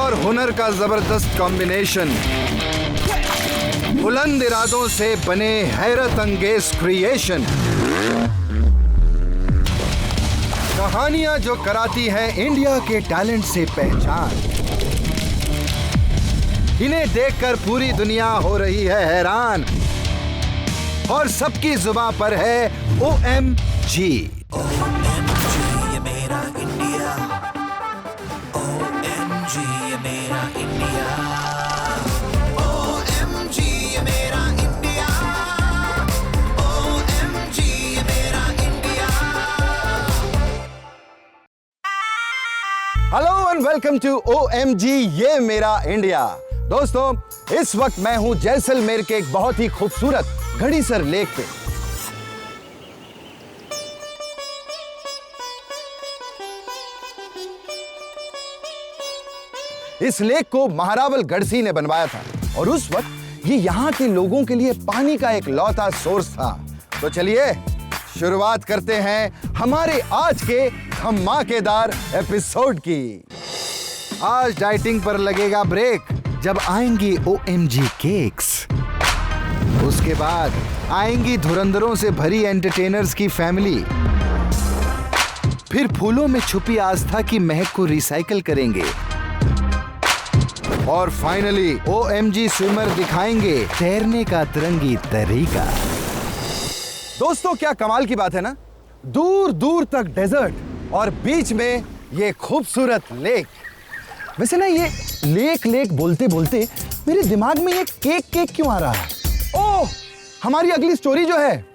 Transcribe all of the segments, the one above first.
और हुनर का जबरदस्त कॉम्बिनेशन, बुलंद इरादों से बने हैरत अंगेज क्रिएशन, कहानियां जो कराती हैं इंडिया के टैलेंट से पहचान। इन्हें देखकर पूरी दुनिया हो रही है हैरान और सबकी जुबान पर है OMG। ये मेरा इंडिया, OMG ये मेरा इंडिया, OMG ये मेरा इंडिया, OMG ये मेरा India. Hello and welcome to OMG ये मेरा इंडिया। दोस्तों, इस वक्त मैं हूं जैसलमेर के एक बहुत ही खूबसूरत घड़ीसर लेक पे। इस लेक को महारावल गढ़सी ने बनवाया था और उस वक्त ये यहाँ के लोगों के लिए पानी का एक लौता सोर्स था। तो चलिए शुरुआत करते हैं हमारे आज के धमाकेदार एपिसोड की। आज डाइटिंग पर लगेगा ब्रेक जब आएंगी OMG केक्स। उसके बाद आएंगी धुरंधरों से भरी एंटरटेनर्स की फैमिली। फिर फूलों में छुपी आस्था की महक को रिसाइकल करेंगे और फाइनली OMG स्विमर दिखाएंगे तैरने का तिरंगी तरीका। दोस्तों, क्या कमाल की बात है ना, दूर दूर तक डेजर्ट और बीच में ये खूबसूरत लेक। वैसे ना, ये लेक बोलते बोलते मेरे दिमाग में ये केक क्यों आ रहा है? ओह, हमारी अगली स्टोरी जो है,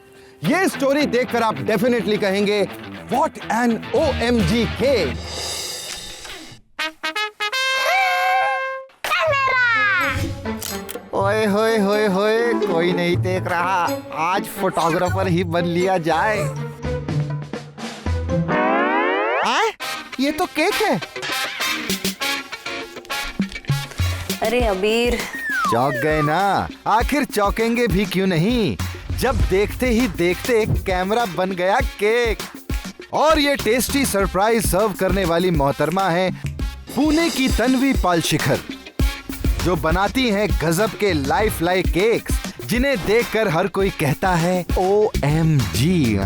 ये स्टोरी देखकर आप डेफिनेटली कहेंगे व्हाट एन OMG केक। ओए होए होए होए, कोई नहीं देख रहा, आज फोटोग्राफर ही बन लिया जाए। ये तो केक है। अरे अबीर, चौंक गए ना? आखिर चौंकेंगे भी क्यों नहीं, जब देखते ही देखते कैमरा बन गया केक। और ये टेस्टी सरप्राइज सर्व करने वाली मोहतरमा है पुणे की तन्वी पालशिखर, जो बनाती हैं गजब के लाइफ लाइक केक्स, जिन्हें देखकर हर कोई कहता है OMG।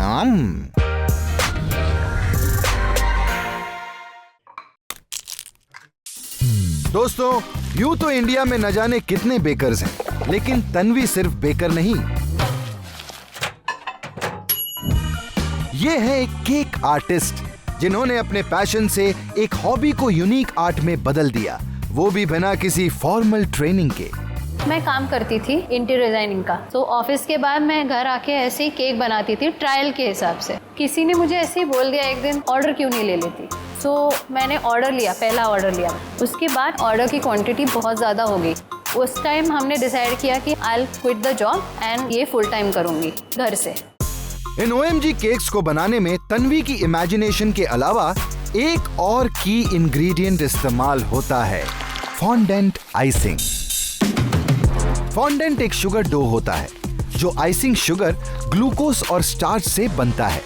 दोस्तों, यूं तो इंडिया में न जाने कितने बेकर्स हैं, लेकिन तन्वी सिर्फ बेकर नहीं, ये है एक केक आर्टिस्ट, जिन्होंने अपने पैशन से एक हॉबी को यूनिक आर्ट में बदल दिया, वो भी बिना किसी फॉर्मल ट्रेनिंग के। मैं काम करती थी इंटीरियर डिजाइनिंग का, तो ऑफिस के बाद मैं घर आके ऐसे ही केक बनाती थी ट्रायल के हिसाब से। किसी ने मुझे ऐसे ही बोल दिया एक दिन, ऑर्डर क्यों नहीं ले लेती। तो मैंने ऑर्डर लिया, पहला ऑर्डर लिया। उसके बाद ऑर्डर की क्वांटिटी बहुत ज़्यादा हो गई। उस टाइम हमने डिसाइड किया कि I will quit the job and ये फुल टाइम करूँगी घर से। इन OMG केक्स को बनाने में तन्वी की इमेजिनेशन के अलावा एक और की इंग्रेडिएंट इस्तेमाल होता है, फॉन्डेंट आइसिंग। फॉन्डेंट एक शुगर डो होता है जो आइसिंग शुगर, ग्लूकोज और स्टार्च से बनता है।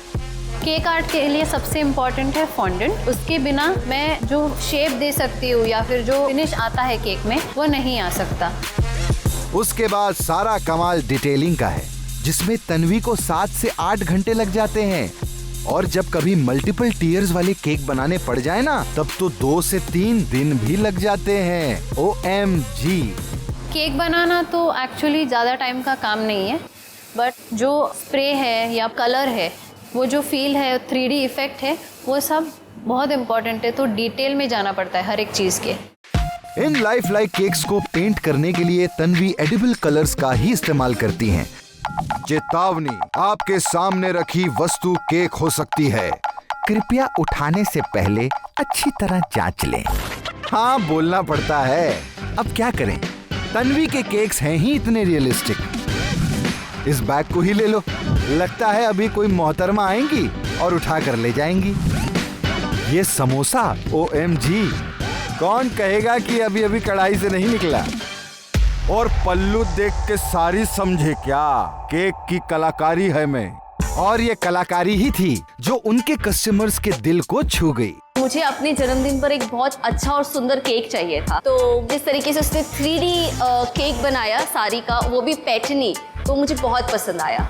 केक आर्ट के लिए सबसे इम्पॉर्टेंट है फॉन्डेंट। उसके बिना मैं जो शेप दे सकती हूँ या फिर जो फिनिश आता है केक में, वो नहीं आ सकता। उसके बाद सारा कमाल डिटेलिंग का है, जिसमें तन्वी को 7 से 8 घंटे लग जाते हैं। और जब कभी मल्टीपल टीयर्स वाले केक बनाने पड़ जाए ना, तब तो 2 से 3 दिन भी लग जाते हैं। OMG। केक बनाना तो एक्चुअली ज़्यादा टाइम का काम नहीं है, बट जो स्प्रे है या कलर है, वो जो फील है, 3D इफेक्ट है, वो सब बहुत इम्पोर्टेंट है। तो डिटेल में जाना पड़ता है हर एक चीज़ के। इन लाइफ लाइक केक्स को पेंट करने के लिए तन्वी एडिबल कलर्स का ही इस्तेमाल करती हैं। चेतावनी, आपके सामने रखी वस्तु केक हो सकती है, कृपया उठाने से पहले अच्छी तरह जांच लें। हाँ, बोलना पड़ता है, अब क्या करें, तन्वी के केक्स हैं ही इतने रियलिस्टिक। इस बैग को ही ले लो, लगता है अभी कोई मोहतरमा आएंगी और उठा कर ले जाएंगी। ये समोसा OMG, कौन कहेगा कि अभी अभी कढ़ाई से नहीं निकला। और पल्लू देख के सारी समझे क्या, केक की कलाकारी है मैं। और ये कलाकारी ही थी जो उनके कस्टमर्स के दिल को छू गई। मुझे अपने जन्मदिन पर एक बहुत अच्छा और सुंदर केक चाहिए था, तो जिस तरीके से उसने 3D केक बनाया साड़ी का, वो भी पैटर्नी, तो मुझे बहुत पसंद आया।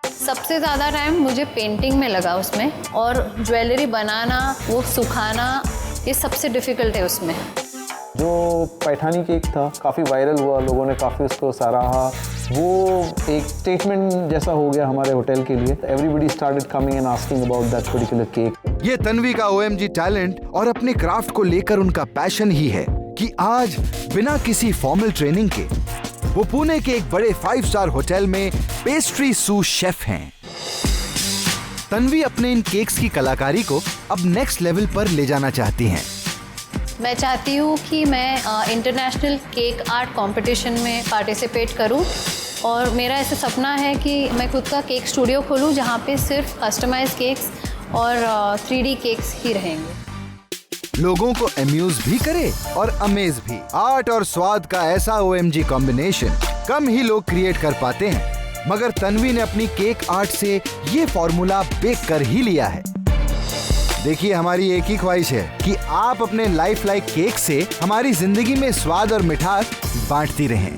सबसे ज़्यादा टाइम मुझे पेंटिंग में लगा उसमें, और ज्वेलरी बनाना, वो सुखाना, ये सबसे डिफ़िकल्ट है उसमें। जो पैठानी केक था काफ़ी वायरल हुआ, लोगों ने काफ़ी उसको सराहा, वो एक स्टेटमेंट जैसा हो गया हमारे होटल के लिए। Everybody started coming and asking about that particular cake. ये तन्वी का OMG टैलेंट और अपने क्राफ्ट को लेकर उनका पैशन ही है कि आज बिना किसी फॉर्मल ट्रेनिंग के वो पुणे के एक बड़े 5 स्टार होटल में पेस्ट्री सूस शेफ हैं। तन्वी अपने इन केक्स की कलाकारी को अब नेक्स्ट लेवल पर ले जाना चाहती हैं। मैं चाहती हूँ कि मैं इंटरनेशनल केक आर्ट कंपटीशन में पार्टिसिपेट करूँ, और मेरा ऐसा सपना है कि मैं खुद का केक स्टूडियो खोलूँ जहाँ पे सिर्फ कस्टमाइज केक्स और 3D केक्स ही रहेंगे। लोगों को अम्यूज भी करे और अमेज भी। आर्ट और स्वाद का ऐसा OMG कॉम्बिनेशन कम ही लोग क्रिएट कर पाते हैं, मगर तन्वी ने अपनी केक आर्ट से ये फॉर्मूला बेक कर ही लिया है। देखिए, हमारी एक ही ख्वाहिश है कि आप अपने लाइफ लाइक केक से हमारी जिंदगी में स्वाद और मिठास बांटती रहें।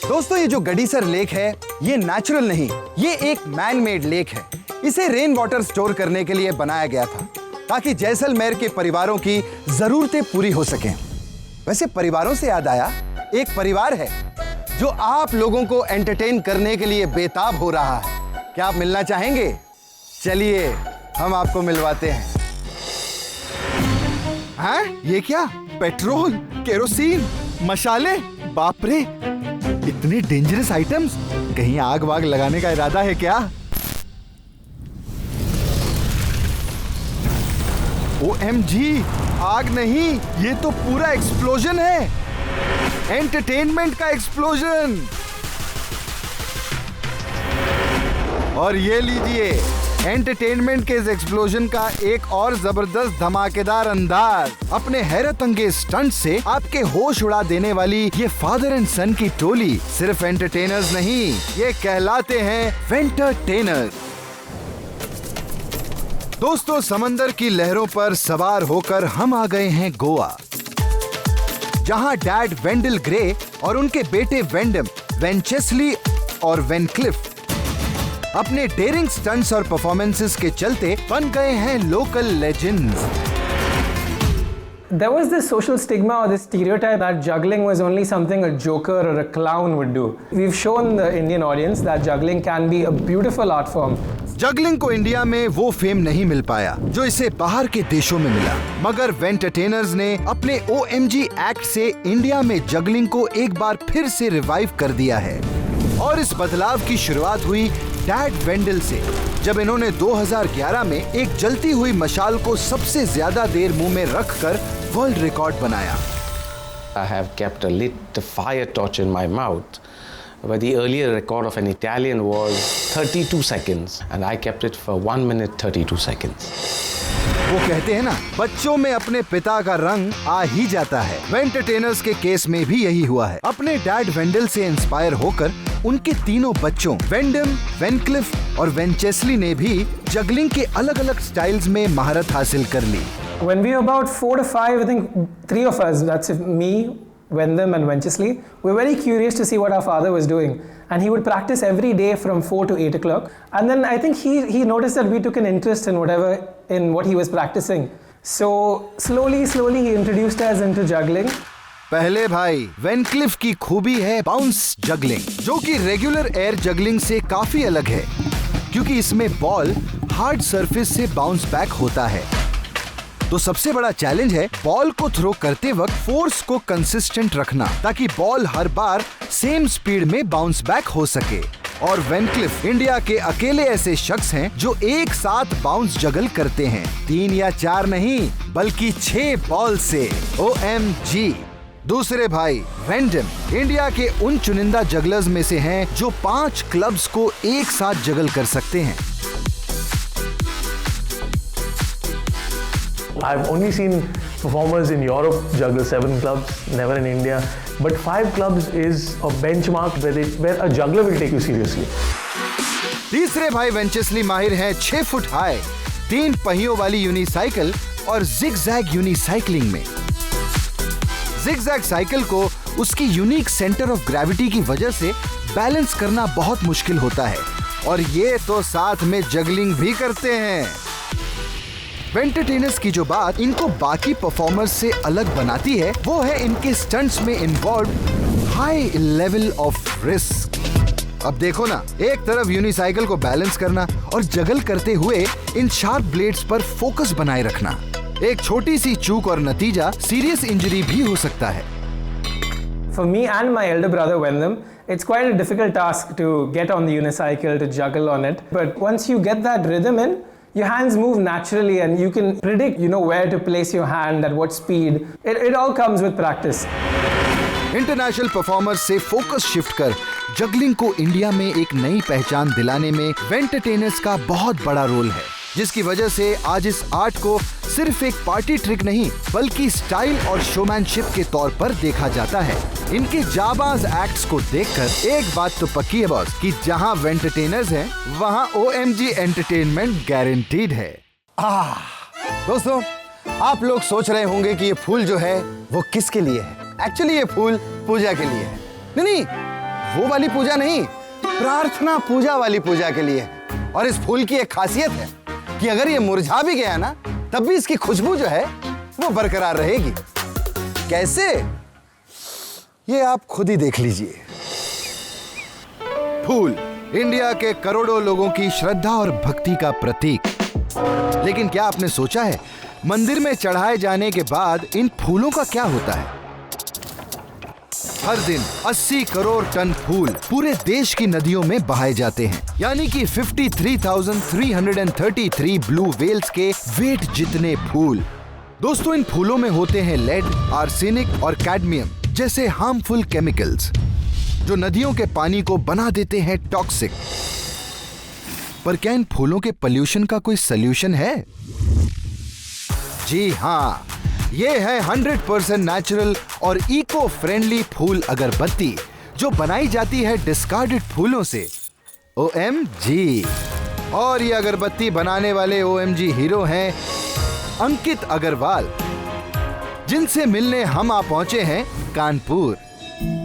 दोस्तों, ये जो गडीसर लेक है ये नेचुरल नहीं, ये एक मैन मेड लेक है। इसे रेन वाटर स्टोर करने के लिए बनाया गया था ताकि जैसलमेर के परिवारों की जरूरतें पूरी हो सकें। वैसे परिवारों से याद आया, एक परिवार है जो आप लोगों को एंटरटेन करने के लिए बेताब हो रहा है। क्या आप मिलना चाहेंगे? चलिए हम आपको मिलवाते हैं। हैं? ये क्या? पेट्रोल, केरोसिन, मशाले? बाप रे, इतने डेंजरस आइटम्स! कहीं आग वाग लगाने का इरादा है क्या? OMG, आग नहीं, ये तो पूरा एक्सप्लोजन है। एंटरटेनमेंट का एक्सप्लोजन। और ये लीजिए, एंटरटेनमेंट के इस एक्सप्लोजन का एक और जबरदस्त धमाकेदार अंदाज। अपने हैरत अंगेज स्टंट से आपके होश उड़ा देने वाली ये फादर एंड सन की टोली सिर्फ एंटरटेनर्स नहीं, ये कहलाते हैं वेंटरटेनर्स। दोस्तों, समंदर की लहरों पर सवार होकर हम आ गए हैं गोवा, जहां डैड वेंडल ग्रे और उनके बेटे वेंडम, वेंचेस्ली और वेनक्लिफ अपने डेयरिंग स्टंट्स और परफॉर्मेंसेस के चलते बन गए हैं local legends. There was this social stigma or this stereotype that juggling was only something a joker or a clown would do. We've shown the Indian audience that juggling can be a beautiful art form. Juggling को India में वो fame नहीं मिल पाया जो इसे बाहर के देशों में मिला, मगर वेंटरटेनर्स ने अपने OMG एक्ट से इंडिया में जगलिंग को एक बार फिर से रिवाइव कर दिया है। और इस बदलाव की शुरुआत हुई डैड वेंडल से, जब इन्होंने 2011 में एक जलती हुई मशाल को सबसे ज्यादा देर मुंह में रखकर वर्ल्ड रिकॉर्ड बनाया। I have kept a lit fire torch in my mouth, but the earlier record of an Italian was 32 seconds, and I kept it for 1 minute 32 seconds. वो कहते हैं ना, बच्चों में अपने पिता का रंग आ ही जाता है। वेंटरटेनर्स के केस में भी यही हुआ है। अपने डैड वेंडल से इंस्पायर होकर उनके तीनों बच्चों वेंडम, वेनक्लिफ और वेंचेस्ली ने भी जगलिंग के अलग अलग स्टाइल्स में महारत हासिल कर ली। When we were about 4 to 5, I think 3 of us, that's me, Wendam and Wenchesley, we were very curious to see what our father was doing. And he would practice every day from 4 to 8 o'clock. And then I think he noticed that we took an interest in what he was practicing. So slowly he introduced us into juggling. पहले भाई वेनक्लिफ की खूबी है bounce juggling, जो कि regular air juggling से काफी अलग है, क्योंकि इसमें बॉल हार्ड सरफेस से बाउंस बैक होता है। तो सबसे बड़ा चैलेंज है बॉल को थ्रो करते वक्त फोर्स को कंसिस्टेंट रखना, ताकि बॉल हर बार सेम स्पीड में बाउंस बैक हो सके। और वेनक्लिफ इंडिया के अकेले ऐसे शख्स हैं जो एक साथ बाउंस जगल करते हैं, 3 या 4 नहीं बल्कि 6 बॉल से। OMG। दूसरे भाई वेंडम इंडिया के उन चुनिंदा जगलर्स में से हैं जो 5 क्लब्स को एक साथ जगल कर सकते हैं। I've only seen performers in Europe juggle 7 clubs, never in India. But 5 clubs is a benchmark where a juggler will take you seriously. तीसरे भाई वेंचेस्ली माहिर हैं 6 फुट हाई, 3 पहियों वाली यूनिसाइकिल और जिगजैग यूनिसाइक्लिंग में। जिगजैग साइकिल को उसकी यूनिक सेंटर ऑफ ग्रेविटी की वजह से बैलेंस करना बहुत मुश्किल होता है और ये तो साथ में जगलिंग भी करते हैं। वेंटरटेनर्स की जो बात इनको बाकी परफॉर्मर्स से अलग बनाती है वो है इनके स्टंट्स में involve high level of risk. अब देखो ना, एक तरफ यूनिसाइकिल को बैलेंस करना और जगल करते हुए इन शार्प ब्लेड्स पर फोकस बनाए रखना। एक छोटी सी चूक और नतीजा सीरियस इंजरी भी हो सकता है। For me and my elder brother Wendham, it's quite a difficult task to get on the unicycle, to juggle on it. But once you get that rhythm in, your hands move naturally and you can predict, where to place your hand, at what speed. It all comes with practice. International performer से focus shift कर juggling को India में एक नई पहचान दिलाने में वेंटरटेनर्स का बहुत बड़ा रोल है, जिसकी वजह से आज इस आर्ट को सिर्फ एक पार्टी ट्रिक नहीं बल्कि स्टाइल और शोमैनशिप के तौर पर देखा जाता है। इनके जाबाज एक्ट्स को देखकर एक बात तो पक्की है बॉस कि जहां वेंटरटेनर्स हैं वहां OMG एंटरटेनमेंट गारंटीड है। दोस्तों, आप लोग सोच रहे होंगे कि ये फूल जो है वो किसके लिए है। एक्चुअली ये फूल पूजा के लिए है। नहीं, वो वाली पूजा नहीं, प्रार्थना पूजा वाली पूजा के लिए है। और इस फूल की एक खासियत है कि अगर ये मुरझा भी गया ना तब भी इसकी खुशबू जो है वो बरकरार रहेगी। कैसे, ये आप खुद ही देख लीजिए। फूल इंडिया के करोड़ों लोगों की श्रद्धा और भक्ति का प्रतीक। लेकिन क्या आपने सोचा है मंदिर में चढ़ाए जाने के बाद इन फूलों का क्या होता है? हर दिन 80 करोड़ टन फूल पूरे देश की नदियों में बहाए जाते हैं, यानी कि 53,333 ब्लू व्हेल्स के वेट जितने फूल। दोस्तों, इन फूलों में होते हैं लेड, आर्सेनिक और कैडमियम जैसे हार्मफुल केमिकल्स जो नदियों के पानी को बना देते हैं टॉक्सिक। पर क्या इन फूलों के पोल्यूशन का कोई सलूशन है? जी हाँ, ये है 100% नेचुरल और इको फ्रेंडली फूल अगरबत्ती जो बनाई जाती है डिस्कार्डेड फूलों से। OMG। और ये अगरबत्ती बनाने वाले OMG हीरो हैं अंकित अग्रवाल, जिनसे मिलने हम आ पहुंचे हैं कानपुर।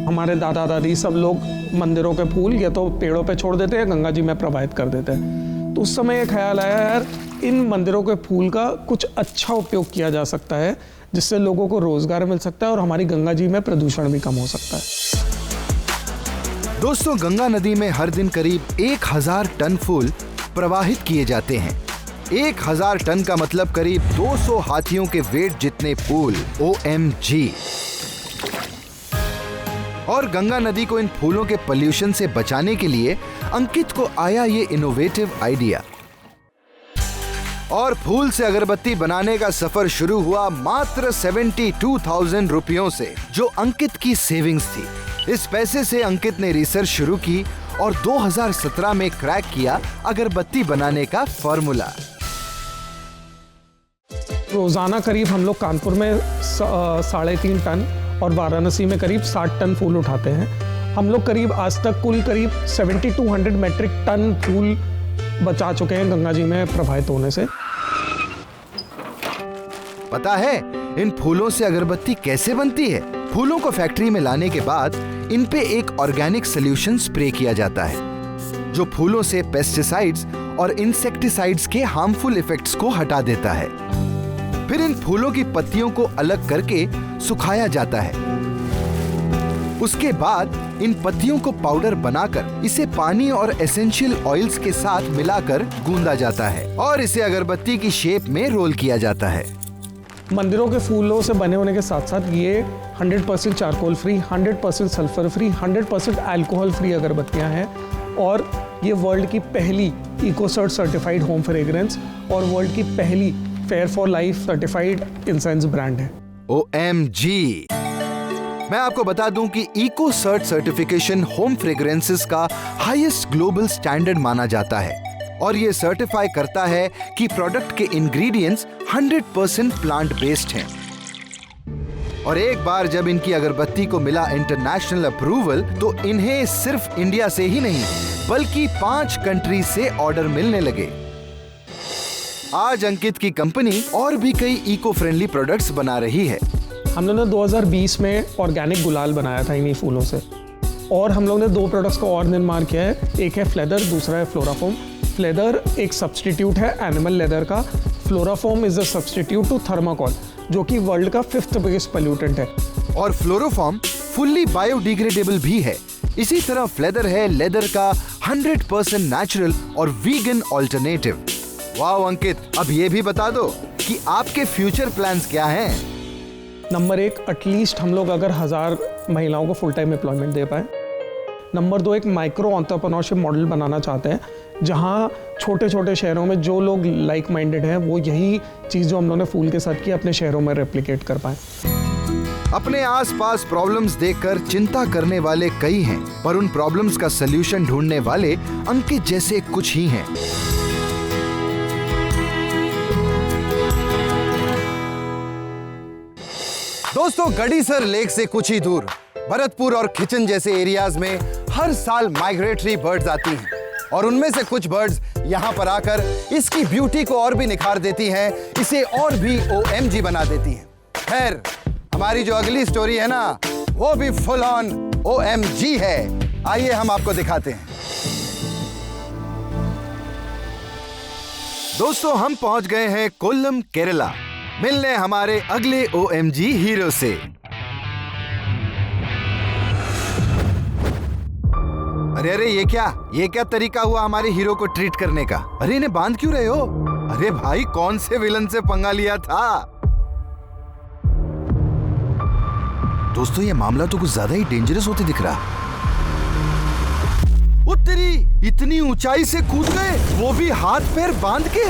हमारे दादा दादी सब लोग मंदिरों के फूल या तो पेड़ों पे छोड़ देते हैं, गंगा जी में प्रवाहित कर देते हैं। तो उस समय ये ख्याल आया, यार इन मंदिरों के फूल का कुछ अच्छा उपयोग किया जा सकता है जिससे लोगों को रोजगार मिल सकता है और हमारी गंगा जी में प्रदूषण भी कम हो सकता है। दोस्तों, गंगा नदी में हर दिन करीब 1000 टन फूल प्रवाहित किए जाते हैं। 1000 टन का मतलब करीब 200 हाथियों के वेट जितने फूल। OMG। और गंगा नदी को इन फूलों के पोल्यूशन से बचाने के लिए अंकित को आया ये इनोवेटिव आइडिया और फूल से अगरबत्ती बनाने का सफर शुरू हुआ मात्र 72,000 रुपयों से, जो अंकित की सेविंग्स थी। इस पैसे से अंकित ने रिसर्च शुरू की और 2017 में क्रैक किया अगरबत्ती बनाने का फॉर्मूला। रोजाना करीब हम लोग कानपुर में 3.5 टन और वाराणसी में करीब 60 टन फूल उठाते हैं। हम लोग करीब आज तक कुल करीब 7200 मेट्रिक टन फूल बचा चुके हैं गंगा जी में प्रवाहित होने से। पता है इन फूलों से अगरबत्ती कैसे बनती है? फूलों को फैक्ट्री में लाने के बाद इन पे एक ऑर्गेनिक सॉल्यूशन स्प्रे किया जाता है जो फूलों से पेस्टिसाइड्स और इंसेक्टिसाइड्स के हार्मफुल इफेक्ट्स को हटा देता है। फिर इन फूलों की पत्तियों को अलग करके सुखाया जाता है। उसके बाद इन पत्तियों को पाउडर बनाकर इसे पानी और एसेंशियल ऑयल्स के साथ मिलाकर गूंदा जाता है और इसे अगरबत्ती की शेप में रोल किया जाता है। मंदिरों के फूलों से बने होने के साथ साथ ये 100% charcoal free, 100% sulphur free, 100% alcohol free अगरबत्तियां हैं और ये वर्ल्ड की पहली इकोसर्ट सर्टिफाइड होम फ्रेग्रेंस और वर्ल्ड की पहली fair for life certified incense brand है। OMG। मैं आपको बता दूं कि Ecocert certification home fragrances का हाईएस्ट ग्लोबल स्टैंडर्ड माना जाता है और ये सर्टिफाई करता है कि प्रोडक्ट के इंग्रेडिएंट्स 100% प्लांट बेस्ड हैं। और एक बार जब इनकी अगरबत्ती को मिला इंटरनेशनल अप्रूवल तो इन्हें सिर्फ इंडिया से ही नहीं बल्कि 5 कंट्री से ऑर्डर मिलने लगे। आज अंकित की कंपनी और भी कई इको फ्रेंडली प्रोडक्ट्स बना रही है। हम लोगों ने 2020 में ऑर्गेनिक गुलाल बनाया था इन्हीं फूलों से, और हम लोग ने 2 प्रोडक्ट्स का और निर्माण किया है। एक है फ्लेदर, दूसरा है फ्लोराफोम। फ्लेदर एक सब्सटीट्यूट है एनिमल लेदर का। Florafoam is a substitute to thermocol, जो कि वर्ल्ड का 5th बिगेस्ट पोल्यूटेंट है। और फ्लोरोफॉर्म फुल्ली बायोडिग्रेडेबल भी है। इसी तरह फ्लेदर है लेदर का 100% नेचुरल और वीगन ऑल्टरनेटिव। वाह अंकित, अब ये भी बता दो कि आपके फ्यूचर प्लान्स क्या हैं? नंबर 1, एटलीस्ट हम लोग अगर 1000 महिलाओं को फुल टाइम एम्प्लॉयमेंट दे पाए। नंबर 2, एक माइक्रो एंटरप्रेन्योरशिप मॉडल बनाना चाहते हैं, जहां छोटे छोटे शहरों में जो लोग लाइक माइंडेड हैं वो यही चीज़ जो हम लोगों ने फूल के साथ की अपने शहरों में रेप्लिकेट कर पाए। अपने आसपास प्रॉब्लम्स देखकर चिंता करने वाले कई हैं, पर उन प्रॉब्लम्स का सलूशन ढूंढने वाले अंकित जैसे कुछ ही हैं। दोस्तों, गढ़ीसर लेक से कुछ ही दूर भरतपुर और खिचन जैसे एरियाज में हर साल माइग्रेटरी बर्ड्स आती हैं, और उनमें से कुछ बर्ड्स यहाँ पर आकर इसकी ब्यूटी को और भी निखार देती हैं, इसे और भी OMG बना देती हैं। खैर, हमारी जो अगली स्टोरी है ना, वो भी फुल ऑन OMG है। आइए हम आपको दिखाते हैं। दोस्तों, हम पहुंच गए हैं कोल्लम, केरला, मिलने हमारे अगले OMG हीरो से। अरे अरे, ये क्या तरीका हुआ हमारे हीरो को ट्रीट करने का? अरे इन्हें बांध क्यों रहे हो? अरे भाई, कौन से विलन से पंगा लिया था? दोस्तों, ये मामला तो कुछ ज्यादा ही डेंजरस होते दिख रहा। ओ तेरी, इतनी ऊंचाई से कूद गए, वो भी हाथ पैर बांध के।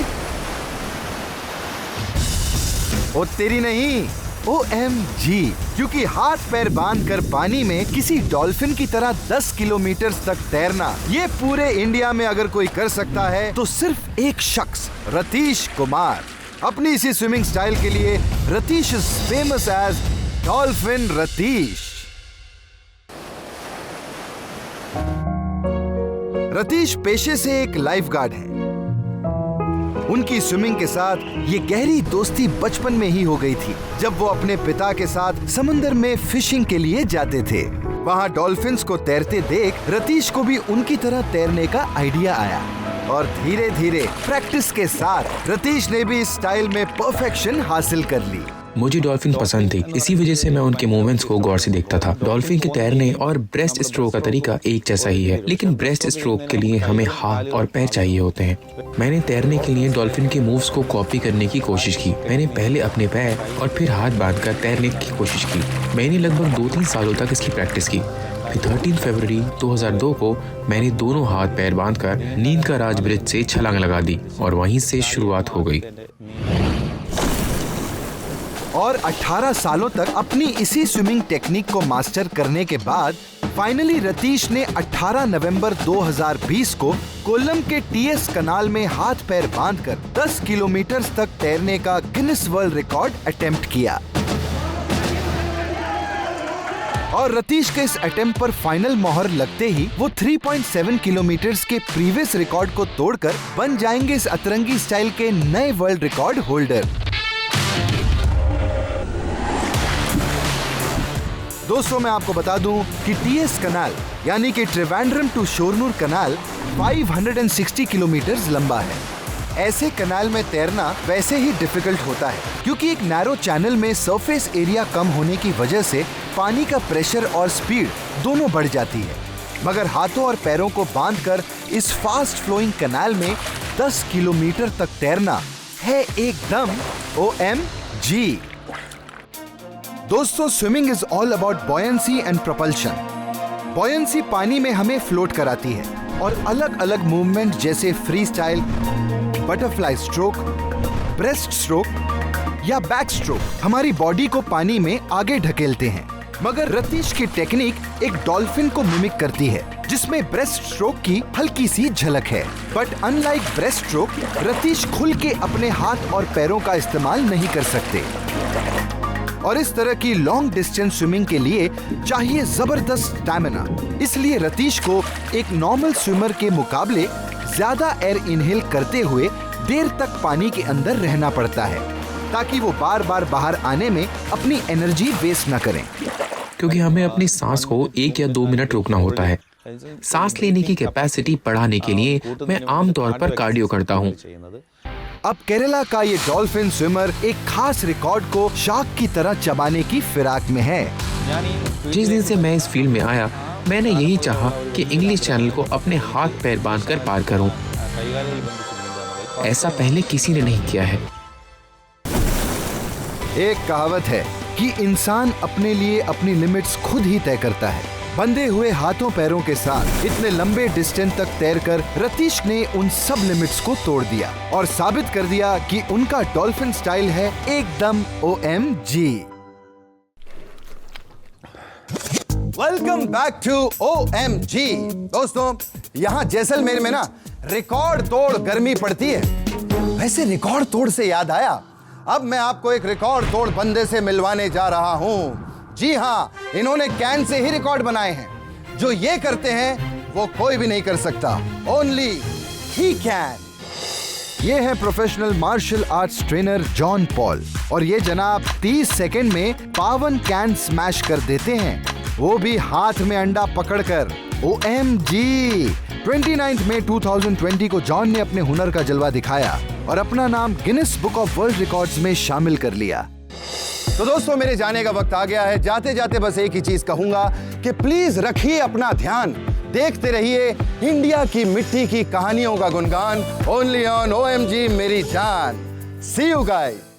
ओ तेरी नहीं, OMG, क्योंकि हाथ पैर बांधकर पानी में किसी डॉल्फिन की तरह 10 किलोमीटर तक तैरना, ये पूरे इंडिया में अगर कोई कर सकता है तो सिर्फ एक शख्स, रतीश कुमार। अपनी इसी स्विमिंग स्टाइल के लिए Ratheesh is famous as dolphin Ratheesh. Ratheesh पेशे से एक लाइफगार्ड है। उनकी स्विमिंग के साथ ये गहरी दोस्ती बचपन में ही हो गई थी, जब वो अपने पिता के साथ समंदर में फिशिंग के लिए जाते थे। वहाँ डॉल्फिन्स को तैरते देख रतीश को भी उनकी तरह तैरने का आइडिया आया, और धीरे धीरे प्रैक्टिस के साथ रतीश ने भी इस स्टाइल में परफेक्शन हासिल कर ली। मुझे डॉल्फिन पसंद थी, इसी वजह से मैं उनके मूवमेंट्स को गौर से देखता था। डॉल्फिन के तैरने और ब्रेस्ट स्ट्रोक का तरीका एक जैसा ही है, लेकिन ब्रेस्ट स्ट्रोक के लिए हमें हाथ और पैर चाहिए होते हैं। मैंने तैरने के लिए डॉल्फिन के मूव्स को कॉपी करने की कोशिश की। मैंने पहले अपने पैर और फिर हाथ बांधकर तैरने की कोशिश की। मैंने लगभग 2-3 सालों तक इसकी प्रैक्टिस की। फिर 13 फरवरी 2002 को मैंने दोनों हाथ पैर बांधकर नींद का राज ब्रिज से छलांग लगा दी, और वहीं से शुरुआत हो गई। और 18 सालों तक अपनी इसी स्विमिंग टेक्निक को मास्टर करने के बाद फाइनली रतीश ने 18 नवंबर 2020 को कोल्लम के TS कनाल में हाथ पैर बांधकर 10 किलोमीटर तक तैरने का गिनीज वर्ल्ड रिकॉर्ड अटेम्प्ट किया। और रतीश के इस अटेम्प्ट पर फाइनल मोहर लगते ही वो 3.7 किलोमीटर के प्रीवियस रिकॉर्ड को तोड़कर बन जाएंगे इस अतरंगी स्टाइल के नए वर्ल्ड रिकॉर्ड होल्डर। दोस्तों, मैं आपको बता दूं कि TS कनाल यानी कि Trivandrum to Shoranur canal 560 kilometre लंबा है। ऐसे कनाल में तैरना वैसे ही डिफिकल्ट होता है, क्योंकि एक नैरो चैनल में सरफेस एरिया कम होने की वजह से पानी का प्रेशर और स्पीड दोनों बढ़ जाती है। मगर हाथों और पैरों को बांधकर इस फास्ट फ्लोइंग कनाल में 10 किलोमीटर तक तैरना है एकदम OMG। दोस्तों, swimming is all about buoyancy and propulsion. Buoyancy पानी में हमें फ्लोट कराती है, और अलग अलग मूवमेंट जैसे free style, butterfly stroke, breast stroke या बैक स्ट्रोक हमारी बॉडी को पानी में आगे ढकेलते हैं। मगर रतीश की टेक्निक एक डॉल्फिन को मिमिक करती है, जिसमें ब्रेस्ट स्ट्रोक की हल्की सी झलक है। But unlike breast stroke, Ratheesh खुल के अपने हाथ और पैरों का इस्तेमाल नहीं कर सकते, और इस तरह की लॉन्ग डिस्टेंस स्विमिंग के लिए चाहिए जबरदस्त स्टैमिना। इसलिए रतीश को एक नॉर्मल स्विमर के मुकाबले ज्यादा एयर इनहेल करते हुए देर तक पानी के अंदर रहना पड़ता है ताकि वो बार बार बाहर आने में अपनी एनर्जी वेस्ट न करें। क्योंकि हमें अपनी सांस को 1 या 2 मिनट रोकना होता है। सांस लेने की कैपेसिटी बढ़ाने के लिए मैं आमतौर पर कार्डियो करता हूँ। अब केरला का ये डॉल्फिन स्विमर एक खास रिकॉर्ड को शार्क की तरह चबाने की फिराक में है। जिस दिन से मैं इस फील्ड में आया, मैंने यही चाहा कि इंग्लिश चैनल को अपने हाथ पैर बांधकर पार करूं। ऐसा पहले किसी ने नहीं किया है। एक कहावत है कि इंसान अपने लिए अपनी लिमिट्स खुद ही तय करता है। बंधे हुए हाथों पैरों के साथ इतने लंबे डिस्टेंस तक तैरकर रतीश ने उन सब लिमिट्स को तोड़ दिया और साबित कर दिया कि उनका डॉल्फिन स्टाइल है एकदम OMG। Welcome back to OMG। दोस्तों, यहाँ जैसलमेर में ना रिकॉर्ड तोड़ गर्मी पड़ती है। वैसे रिकॉर्ड तोड़ से याद आया, अब मैं आपको एक रिकॉर्ड तोड़ बंदे से मिलवाने जा रहा हूँ। जी हाँ, इन्होंने कैन से ही रिकॉर्ड बनाए हैं। जो ये करते हैं वो कोई भी नहीं कर सकता, ओनली ही कैन। ये है professional martial arts trainer John Paul और ये जनाब 30 सेकंड में 52 कैन स्मैश कर देते हैं, वो भी हाथ में अंडा पकड़कर। OMG। 29 मई 2020 को जॉन ने अपने हुनर का जलवा दिखाया और अपना नाम Guinness book of world records में शामिल कर लिया। तो दोस्तों, मेरे जाने का वक्त आ गया है। जाते जाते बस एक ही चीज कहूंगा कि प्लीज रखिए अपना ध्यान, देखते रहिए इंडिया की मिट्टी की कहानियों का गुणगान, ओनली ऑन OMG मेरी जान। सी यू गाइस।